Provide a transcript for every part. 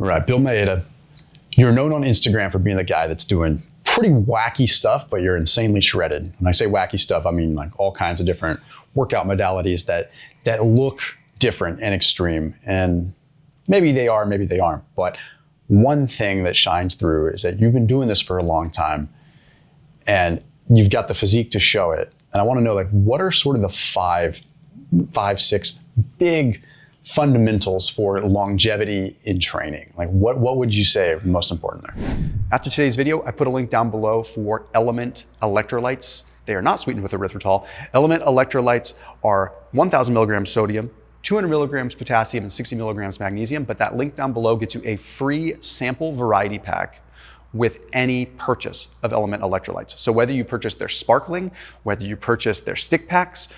Right, Bill Maeda. You're known on Instagram for being the guy that's doing pretty wacky stuff, but you're insanely shredded. When I say wacky stuff, I mean like all kinds of different workout modalities that look different and extreme. And maybe they are, maybe they aren't. But one thing that shines through is that you've been doing this for a long time and you've got the physique to show it. And I want to know, like, what are sort of the five, six big fundamentals for longevity in training? Like, what would you say are most important there? After today's video, I put a link down below for LMNT electrolytes. They are not sweetened with erythritol. LMNT electrolytes are 1,000 milligrams sodium, 200 milligrams potassium, and 60 milligrams magnesium. But that link down below gets you a free sample variety pack with any purchase of LMNT electrolytes. So whether you purchase their sparkling, whether you purchase their stick packs,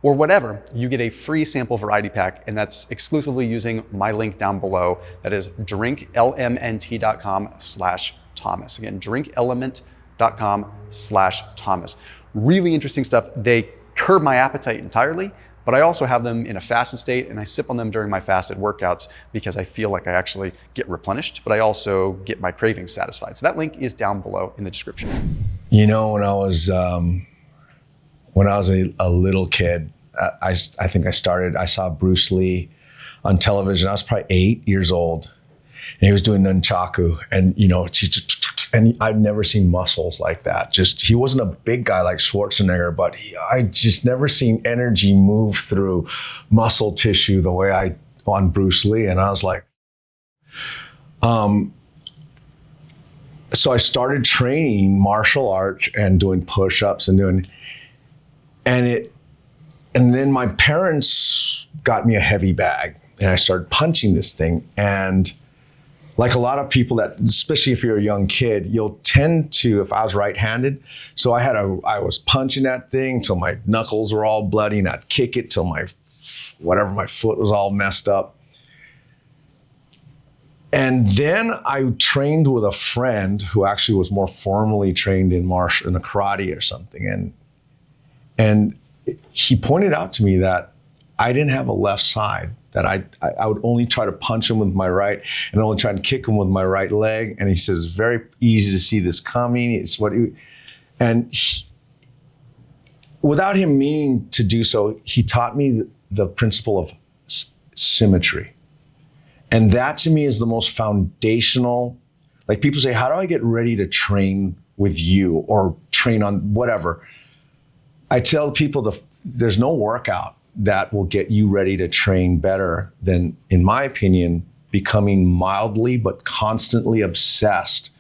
or whatever, you get a free sample variety pack, and that's exclusively using my link down below. That is drinklmnt.com/Thomas. Again, drinklmnt.com/Thomas. Really interesting stuff. They curb my appetite entirely, but I also have them in a fasted state, and I sip on them during my fasted workouts because I feel like I actually get replenished, but I also get my cravings satisfied. So that link is down below in the description. You know, when I was a little kid, I think I saw Bruce Lee on television. I was probably 8 years old, and he was doing nunchaku, and and I've never seen muscles like that. He wasn't a big guy like Schwarzenegger, but I just never seen energy move through muscle tissue the way I on Bruce Lee. And I was like, so I started training martial arts and doing push-ups and then my parents got me a heavy bag and I started punching this thing. And like a lot of people that, especially if you're a young kid, you'll tend to, if I was right-handed, so I was punching that thing till my knuckles were all bloody, and I'd kick it till my foot was all messed up. And then I trained with a friend who actually was more formally trained in a karate or something. And he pointed out to me that I didn't have a left side, that I would only try to punch him with my right and only try to kick him with my right leg. And he says, very easy to see this coming. Without him meaning to do so, he taught me the principle of symmetry. And that to me is the most foundational. Like people say, how do I get ready to train with you or train on whatever? I tell people there's no workout that will get you ready to train better than, in my opinion, becoming mildly but constantly obsessed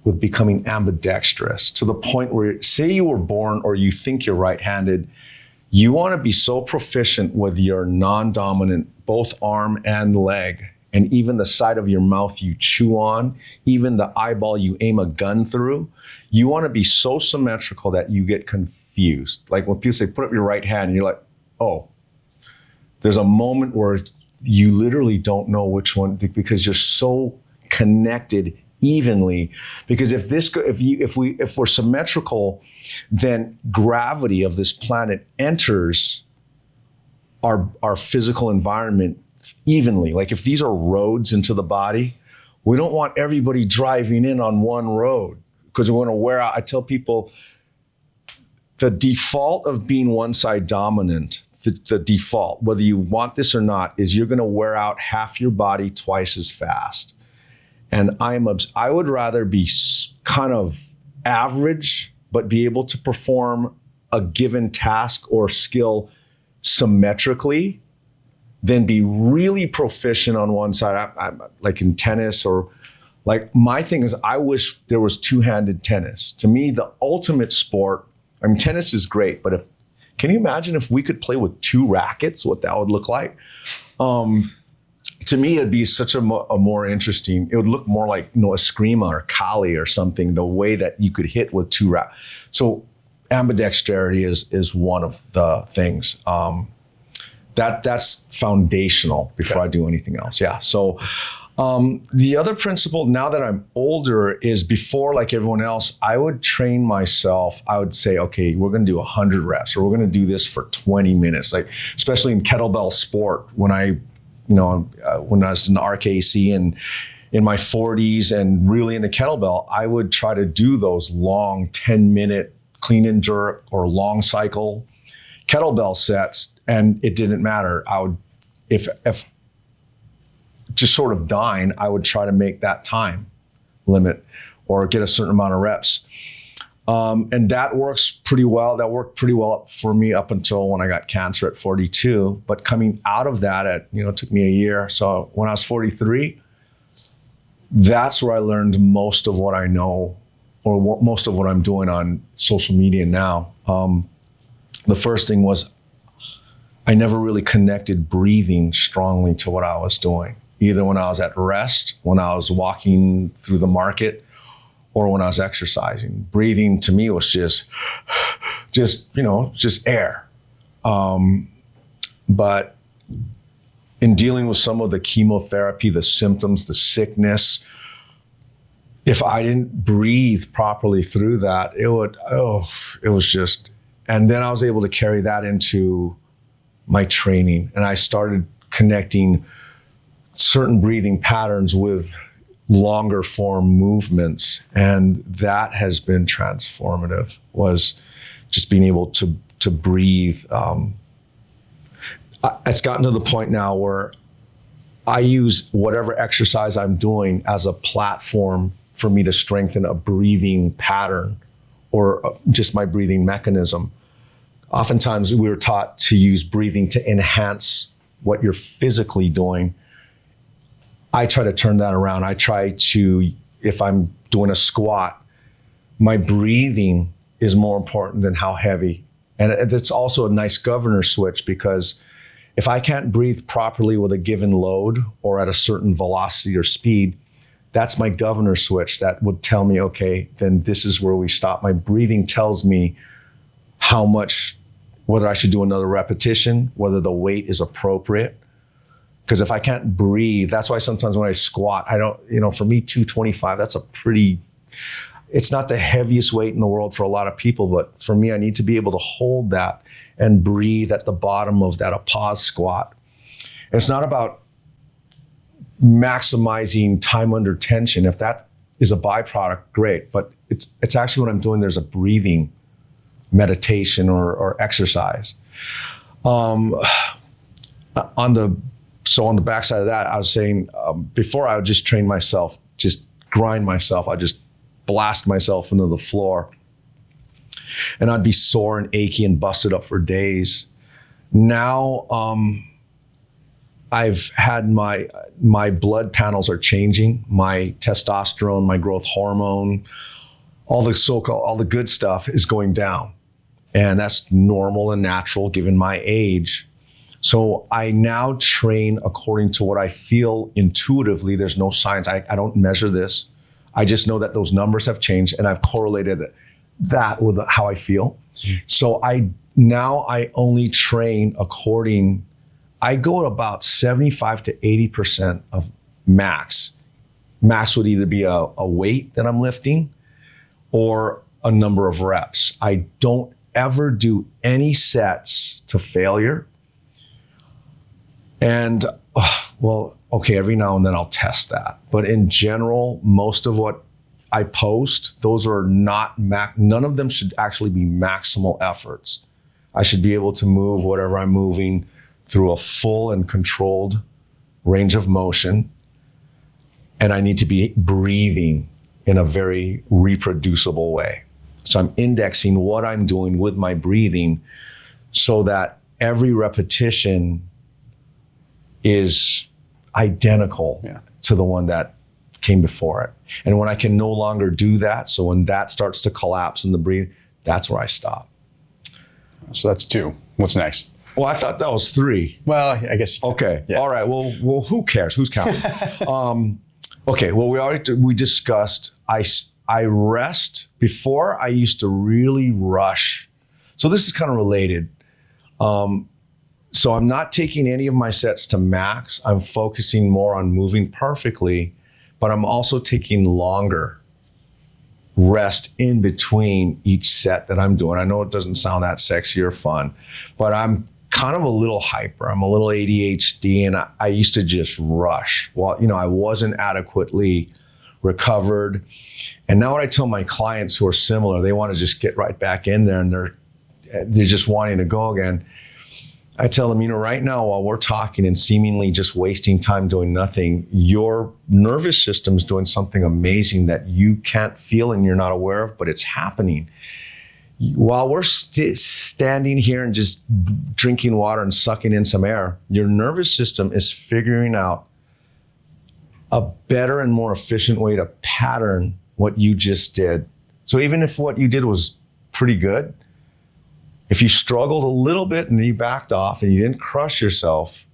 with becoming ambidextrous to the point where, say you were born or you think you're right-handed, you want to be so proficient with your non-dominant, both arm and leg, and even the side of your mouth you chew on, even the eyeball you aim a gun through. You want to be so symmetrical that you get confused. Like when people say, put up your right hand, and you're like, oh, there's a moment where you literally don't know which one, because you're so connected evenly. Because if we're symmetrical, then gravity of this planet enters our physical environment evenly. Like if these are roads into the body, we don't want everybody driving in on one road because we want to wear out. I tell people the default of being one side dominant, the default, whether you want this or not, is you're going to wear out half your body twice as fast. And I would rather be kind of average, but be able to perform a given task or skill symmetrically than be really proficient on one side. I'm like in tennis, or like my thing is I wish there was two-handed tennis. To me, the ultimate sport, I mean, tennis is great, but can you imagine if we could play with two rackets, what that would look like? To me, it'd be such a more interesting, it would look more like, Eskrima or Kali or something, the way that you could hit with two rackets. So ambidexterity is one of the things. That's foundational before I do anything else. Yeah. So the other principle, now that I'm older, is before, like everyone else, I would train myself. I would say, okay, we're going to do 100 reps, or we're going to do this for 20 minutes. Like, especially in kettlebell sport, when I when I was in the RKC and in my 40s and really into kettlebell, I would try to do those long 10-minute clean and jerk or long cycle kettlebell sets, and it didn't matter. I would, if just sort of dying, I would try to make that time limit or get a certain amount of reps. And that works pretty well. That worked pretty well for me up until when I got cancer at 42. But coming out of that, it took me a year. So when I was 43, that's where I learned most of what I know, or most of what I'm doing on social media now. The first thing was I never really connected breathing strongly to what I was doing, either when I was at rest, when I was walking through the market, or when I was exercising. Breathing to me was just air. But in dealing with some of the chemotherapy, the symptoms, the sickness, if I didn't breathe properly through that, it was just, and then I was able to carry that into my training, and I started connecting certain breathing patterns with longer form movements, and that has been transformative, was just being able to breathe. It's gotten to the point now where I use whatever exercise I'm doing as a platform for me to strengthen a breathing pattern or just my breathing mechanism. Oftentimes we were taught to use breathing to enhance what you're physically doing. I try to turn that around. I try to, if I'm doing a squat, my breathing is more important than how heavy. And it's also a nice governor switch, because if I can't breathe properly with a given load or at a certain velocity or speed, that's my governor switch that would tell me, okay, then this is where we stop. My breathing tells me how much, whether I should do another repetition, whether the weight is appropriate. Because if I can't breathe, that's why sometimes when I squat, I don't, for me, 225, that's it's not the heaviest weight in the world for a lot of people, but for me, I need to be able to hold that and breathe at the bottom of that, a pause squat. And it's not about maximizing time under tension. If that is a byproduct, great. But it's actually what I'm doing. There's a breathing meditation or exercise. On the backside of that, I was saying, before I would just train myself, just grind myself. I just blast myself into the floor. And I'd be sore and achy and busted up for days. Now, I've had my blood panels are changing. My testosterone, my growth hormone, all the good stuff is going down. And that's normal and natural given my age. So I now train according to what I feel intuitively. There's no science. I don't measure this. I just know that those numbers have changed, and I've correlated that with how I feel. So I only train according, I go at about 75 to 80% of max. Max would either be a weight that I'm lifting or a number of reps. I don't ever do any sets to failure. And every now and then I'll test that. But in general, most of what I post, those are not, none of them should actually be maximal efforts. I should be able to move whatever I'm moving through a full and controlled range of motion. And I need to be breathing in a very reproducible way. So I'm indexing what I'm doing with my breathing so that every repetition is identical to the one that came before it. And when I can no longer do that, so when that starts to collapse in the breathing, that's where I stop. So that's 2. What's next? Well, I thought that was 3. Well, I guess. Okay. Yeah. All right. Well, who cares? Who's counting? Okay. Well, we discussed, I rest. Before, I used to really rush. So this is kind of related. So I'm not taking any of my sets to max. I'm focusing more on moving perfectly, but I'm also taking longer rest in between each set that I'm doing. I know it doesn't sound that sexy or fun, but I'm kind of a little hyper. I'm a little ADHD, and I used to just rush. Well, I wasn't adequately recovered. And now what I tell my clients who are similar, they want to just get right back in there, and they're just wanting to go again. I tell them, right now while we're talking and seemingly just wasting time doing nothing, your nervous system's doing something amazing that you can't feel and you're not aware of, but it's happening. While we're standing here and just drinking water and sucking in some air, your nervous system is figuring out a better and more efficient way to pattern what you just did. So even if what you did was pretty good, if you struggled a little bit and you backed off and you didn't crush yourself,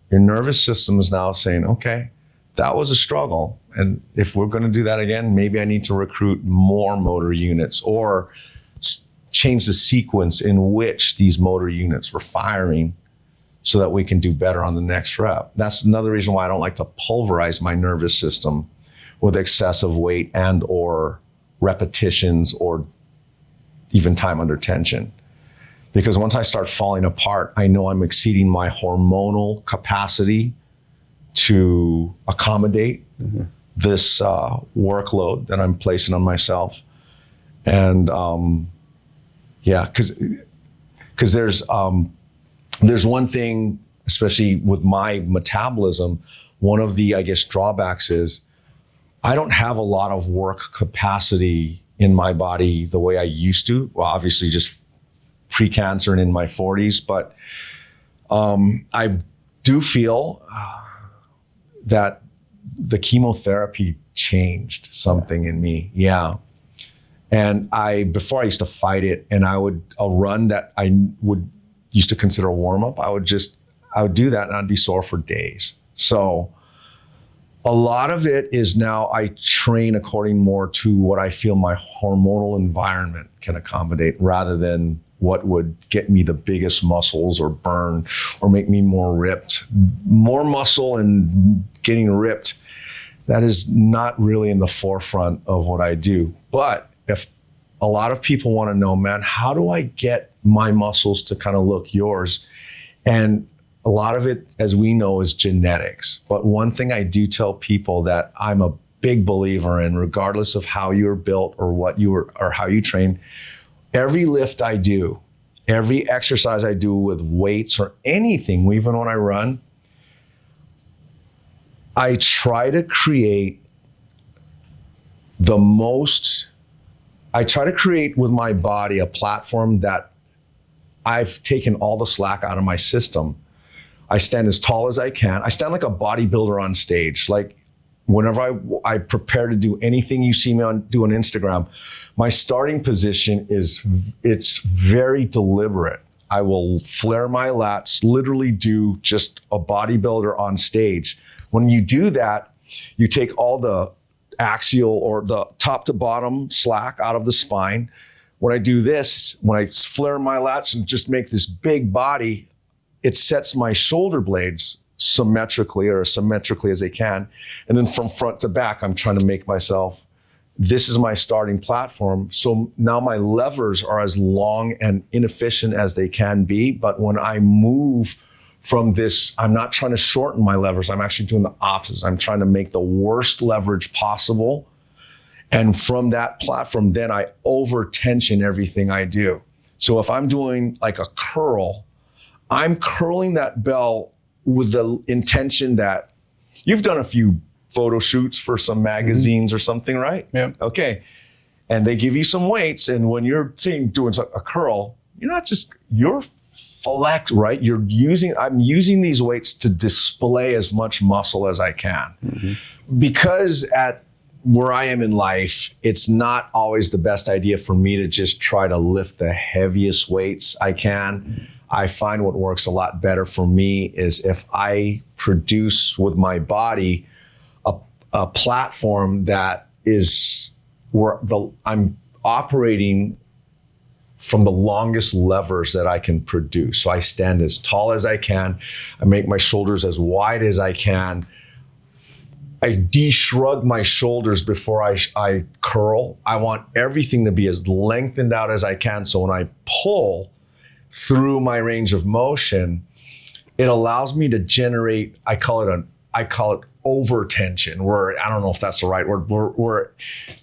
your nervous system is now saying, okay, that was a struggle. And if we're going to do that again, maybe I need to recruit more motor units or change the sequence in which these motor units were firing so that we can do better on the next rep. That's another reason why I don't like to pulverize my nervous system with excessive weight and or repetitions or even time under tension. Because once I start falling apart, I know I'm exceeding my hormonal capacity to accommodate this workload that I'm placing on myself. And because there's one thing, especially with my metabolism, one of the, I guess, drawbacks is I don't have a lot of work capacity in my body the way I used to. Well, obviously just pre-cancer and in my 40s, but I do feel that the chemotherapy changed something in me. Yeah. And before I used to fight it, and a run that I would used to consider a warm-up, I would do that and I'd be sore for days. So a lot of it is now I train according more to what I feel my hormonal environment can accommodate rather than what would get me the biggest muscles or burn or make me more ripped. More muscle and getting ripped, that is not really in the forefront of what I do. But if a lot of people want to know, man, how do I get my muscles to kind of look yours? And a lot of it, as we know, is genetics. But one thing I do tell people that I'm a big believer in, regardless of how you're built or what you are or how you train, every lift I do, every exercise I do with weights or anything, even when I run, I try to create with my body a platform that I've taken all the slack out of my system. I stand as tall as I can. I stand like a bodybuilder on stage. Like whenever I prepare to do anything you see me do on Instagram, my starting position it's very deliberate. I will flare my lats, literally do just a bodybuilder on stage. When you do that, you take all the axial or the top to bottom slack out of the spine. When I do this, when I flare my lats and just make this big body, it sets my shoulder blades symmetrically or as symmetrically as they can. And then from front to back, I'm trying to make myself, this is my starting platform. So now my levers are as long and inefficient as they can be. But when I move from this, I'm not trying to shorten my levers. I'm actually doing the opposite. I'm trying to make the worst leverage possible. And from that platform, then I over tension everything I do. So if I'm doing like a curl, I'm curling that bell with the intention that you've done a few photo shoots for some magazines or something, right? Yeah. Okay. And they give you some weights. And when you're doing a curl, you're flex, right? I'm using these weights to display as much muscle as I can. Because at where I am in life, it's not always the best idea for me to just try to lift the heaviest weights I can. I find what works a lot better for me is if I produce with my body a platform that is where I'm operating from the longest levers that I can produce. So I stand as tall as I can. I make my shoulders as wide as I can. I de-shrug my shoulders before I curl. I want everything to be as lengthened out as I can. So when I pull, through my range of motion, it allows me to generate, I call it over tension, where I don't know if that's the right word, where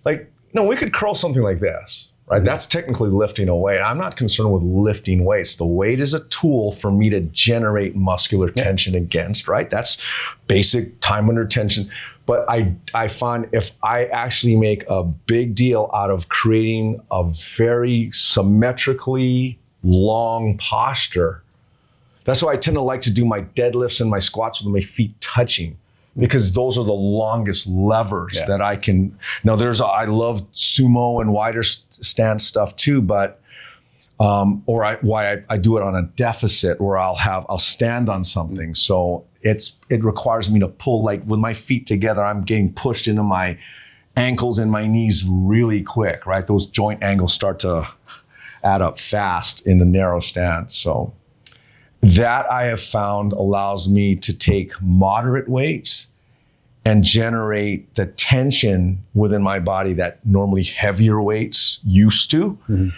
like, no, we could curl something like this, right? That's technically lifting a weight. I'm not concerned with lifting weights. The weight is a tool for me to generate muscular tension against, right? That's basic time under tension. But I find if I actually make a big deal out of creating a very symmetrically long posture, that's why I tend to like to do my deadlifts and my squats with my feet touching, because those are the longest levers that I can. Now I love sumo and wider stance stuff too, but why I do it on a deficit, where I'll stand on something. So it requires me to pull, like with my feet together, I'm getting pushed into my ankles and my knees really quick, right? Those joint angles start to add up fast in the narrow stance. So that I have found allows me to take moderate weights and generate the tension within my body that normally heavier weights used to. Mm-hmm.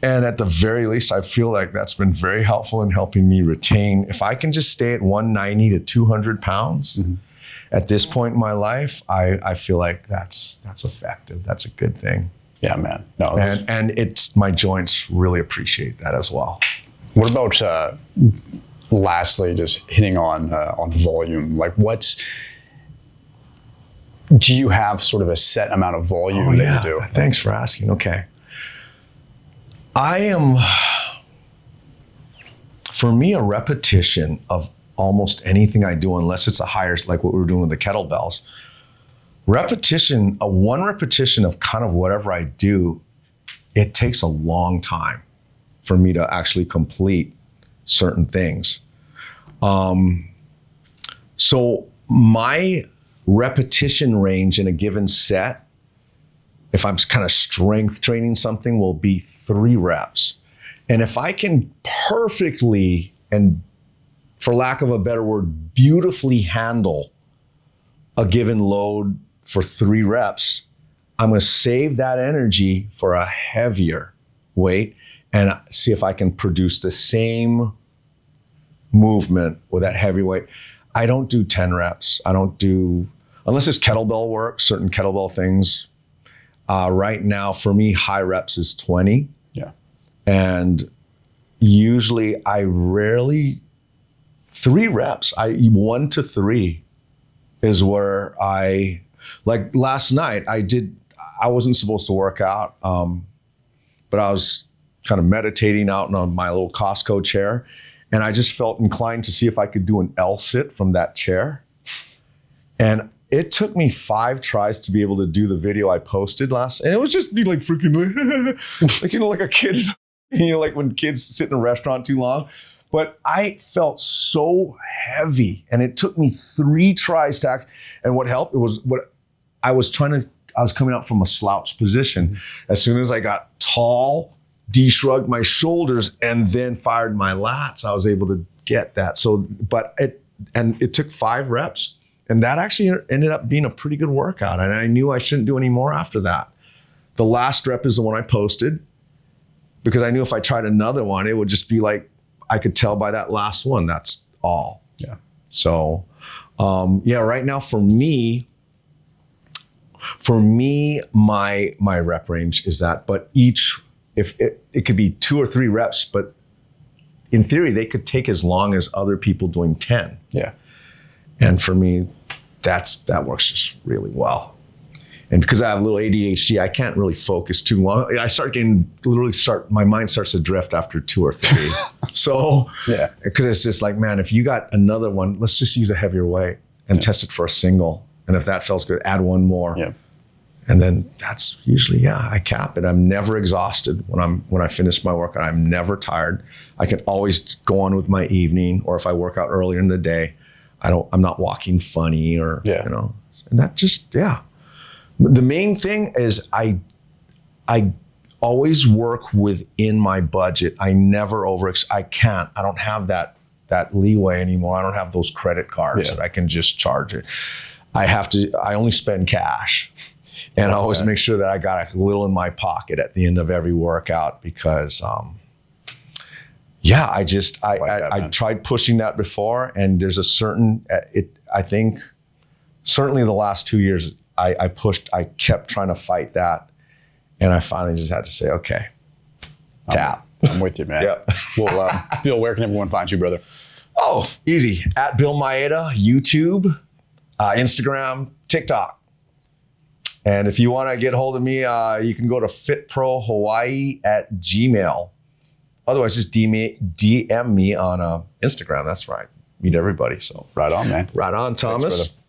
And at the very least, I feel like that's been very helpful in helping me retain. If I can just stay at 190 to 200 pounds at this point in my life, I feel like that's effective. That's a good thing. Yeah, man. No, and it's my joints really appreciate that as well. What about lastly, just hitting on volume? Like, do you have sort of a set amount of volume that you do? Thanks for asking. Okay. For me, a repetition of almost anything I do, unless it's a higher, like what we were doing with the kettlebells, one repetition of kind of whatever I do, it takes a long time for me to actually complete certain things. So my repetition range in a given set, if I'm kind of strength training something, will be 3 reps. And if I can perfectly, and for lack of a better word, beautifully handle a given load for 3 reps, I'm going to save that energy for a heavier weight and see if I can produce the same movement with that heavy weight. I don't do 10 reps. I don't do, unless it's kettlebell work, certain kettlebell things. Right now, for me, high reps is 20. Yeah. And usually 3 reps, 1 to 3 is where like last night, I wasn't supposed to work out, but I was kind of meditating out on my little Costco chair. And I just felt inclined to see if I could do an L sit from that chair. And it took me 5 tries to be able to do the video I posted last. And it was just me like freaking like, like a kid, like when kids sit in a restaurant too long. But I felt so heavy, and it took me 3 tries to act. And what helped, it was what I was coming out from a slouch position. As soon as I got tall, de-shrugged my shoulders, and then fired my lats, I was able to get that. So, it took 5 reps, and that actually ended up being a pretty good workout. And I knew I shouldn't do any more after that. The last rep is the one I posted, because I knew if I tried another one, it would just be like, I could tell by that last one, that's all. Yeah. So, right now for me, my rep range is that, but if it could be 2 or 3 reps, but in theory, they could take as long as other people doing 10. Yeah. And for me, that works just really well. And because I have a little ADHD, I can't really focus too long. My mind starts to drift after 2 or 3. So, yeah, because it's just like, man, if you got another one, let's just use a heavier weight and test it for a single. And if that feels good, add 1 more. Yeah. And then that's usually, I cap it. I'm never exhausted when I finish my workout. I'm never tired. I can always go on with my evening, or if I work out earlier in the day, I'm not walking funny and that just, The main thing is I always work within my budget. I never I don't have that leeway anymore. I don't have those credit cards that I can just charge it. I only spend cash. And I always make sure that I got a little in my pocket at the end of every workout, because Yeah, I man. tried pushing that before, and there's a certain, I think, certainly the last 2 years, I kept trying to fight that, and I finally just had to say, okay, tap. I'm with you, man. Yep. Well, Bill, where can everyone find you, brother? Oh, easy. At Bill Maeda, YouTube, Instagram, TikTok. And if you want to get hold of me, you can go to fitprohawaii@gmail. Otherwise, just DM me on Instagram. That's right. Meet everybody. So Right on, man. right on, Thomas. Thanks, brother.